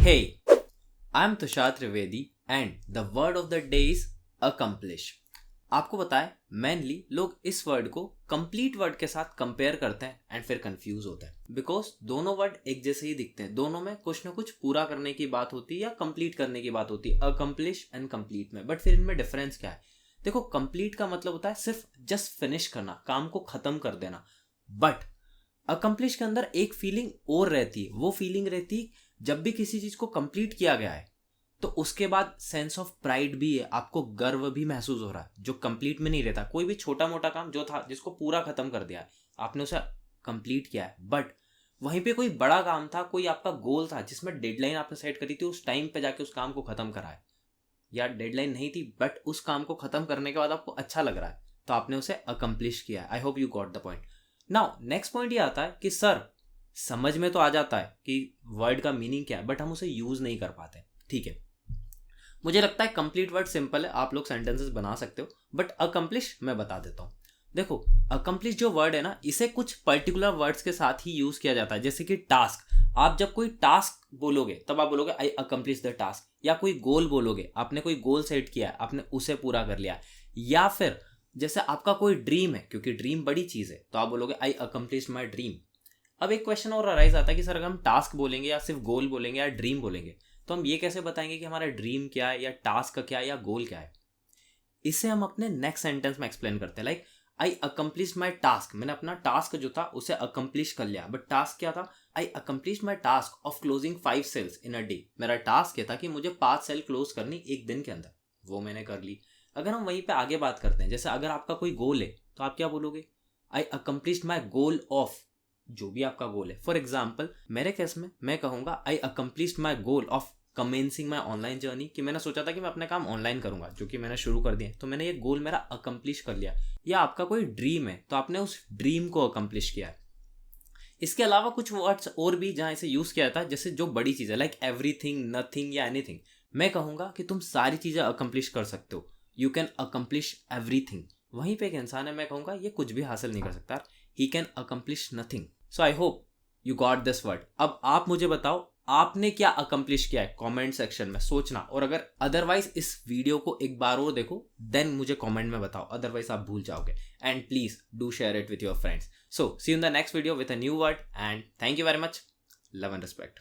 Hey, I'm Tushar Trivedi and the word of the day is accomplish. आपको पता है mainly लोग इस वर्ड को कंप्लीट वर्ड के साथ कंपेयर करते हैं एंड फिर कंफ्यूज होते हैं बिकॉज दोनों वर्ड एक जैसे ही दिखते हैं। दोनों में कुछ ना कुछ पूरा करने की बात होती है या कंप्लीट करने की बात होती है अकम्प्लिश एंड कंप्लीट में। बट फिर इनमें डिफरेंस क्या है? देखो, कंप्लीट का मतलब होता है सिर्फ जस्ट फिनिश करना, काम को खत्म कर देना। बट अकम्प्लिश के अंदर एक फीलिंग और रहती है। वो फीलिंग रहती है जब भी किसी चीज को कंप्लीट किया गया है तो उसके बाद सेंस ऑफ प्राइड भी है, आपको गर्व भी महसूस हो रहा है, जो कंप्लीट में नहीं रहता। कोई भी छोटा मोटा काम जो था जिसको पूरा खत्म कर दिया है, आपने उसे कंप्लीट किया है। बट वहीं पे कोई बड़ा काम था, कोई आपका गोल था जिसमें डेडलाइन आपने सेट करी थी, उस टाइम पे जाके उस काम को खत्म करा है, या डेडलाइन नहीं थी बट उस काम को खत्म करने के बाद आपको अच्छा लग रहा है तो आपने उसे अकम्प्लिश किया है। I hope you got the point. Now next point ये आता है कि सर समझ में तो आ जाता है कि वर्ड का मीनिंग क्या है बट हम उसे यूज नहीं कर पाते। ठीक है, मुझे लगता है कंप्लीट वर्ड सिंपल है, आप लोग सेंटेंसेस बना सकते हो, बट अकम्प्लिश मैं बता देता हूँ। देखो, अकम्प्लिश जो वर्ड है ना, इसे कुछ पर्टिकुलर वर्ड्स के साथ ही यूज किया जाता है। जैसे कि टास्क, आप जब कोई टास्क बोलोगे तब आप बोलोगे आई अकम्प्लिश द टास्क। या कोई गोल बोलोगे, आपने कोई गोल सेट किया है, आपने उसे पूरा कर लिया। या फिर जैसे आपका कोई ड्रीम है, क्योंकि ड्रीम बड़ी चीज है, तो आप बोलोगे आई अकम्प्लिश माई ड्रीम। अब एक क्वेश्चन और अराइज आता है कि सर अगर हम टास्क बोलेंगे या सिर्फ गोल बोलेंगे या ड्रीम बोलेंगे तो हम ये कैसे बताएंगे कि हमारा ड्रीम क्या है या टास्क क्या है या गोल क्या है? इसे हम अपने नेक्स्ट सेंटेंस में एक्सप्लेन करते हैं। Like I accomplish my task, मैंने अपना टास्क जो था उसे अकम्प्लिश कर लिया। बट टास्क क्या था? I accomplish my task of closing 5 sales in a day. मेरा टास्क ये था कि मुझे 5 सेल क्लोज करनी एक दिन के अंदर, वो मैंने कर ली। अगर हम वहीं पे आगे बात करते हैं, जैसे अगर आपका कोई गोल है तो आप क्या बोलोगे? आई अकम्प्लिश माई गोल ऑफ, जो भी आपका गोल है। फॉर एग्जाम्पल मेरे केस में मैं कहूंगा I accomplish my goal of commencing my online journey, कि मैंने सोचा था कि मैं अपने काम ऑनलाइन करूंगा, जो कि मैंने शुरू कर दिया, तो मैंने ये गोल मेरा अकम्प्लिश कर लिया। या आपका कोई ड्रीम है तो आपने उस ड्रीम को अकम्प्लिश किया है। इसके अलावा कुछ वर्ड्स और भी जहां इसे यूज किया जाता है, जैसे जो बड़ी चीज है लाइक एवरीथिंग, नथिंग या एनीथिंग। मैं कहूंगा कि तुम सारी चीजें अकम्प्लिश कर सकते हो, यू कैन अकम्प्लिश एवरीथिंग। वहीं पे एक इंसान है, मैं कहूंगा ये कुछ भी हासिल नहीं कर सकता, he can accomplish nothing. So I hope you got this word. अब आप मुझे बताओ आपने क्या अकम्प्लिश किया है, कमेंट सेक्शन में सोचना। और अगर अदरवाइज इस वीडियो को एक बार और देखो देन मुझे कमेंट में बताओ, अदरवाइज आप भूल जाओगे। And please do share it with your friends. So see you in the next video with a new word and thank you very much. Love and respect.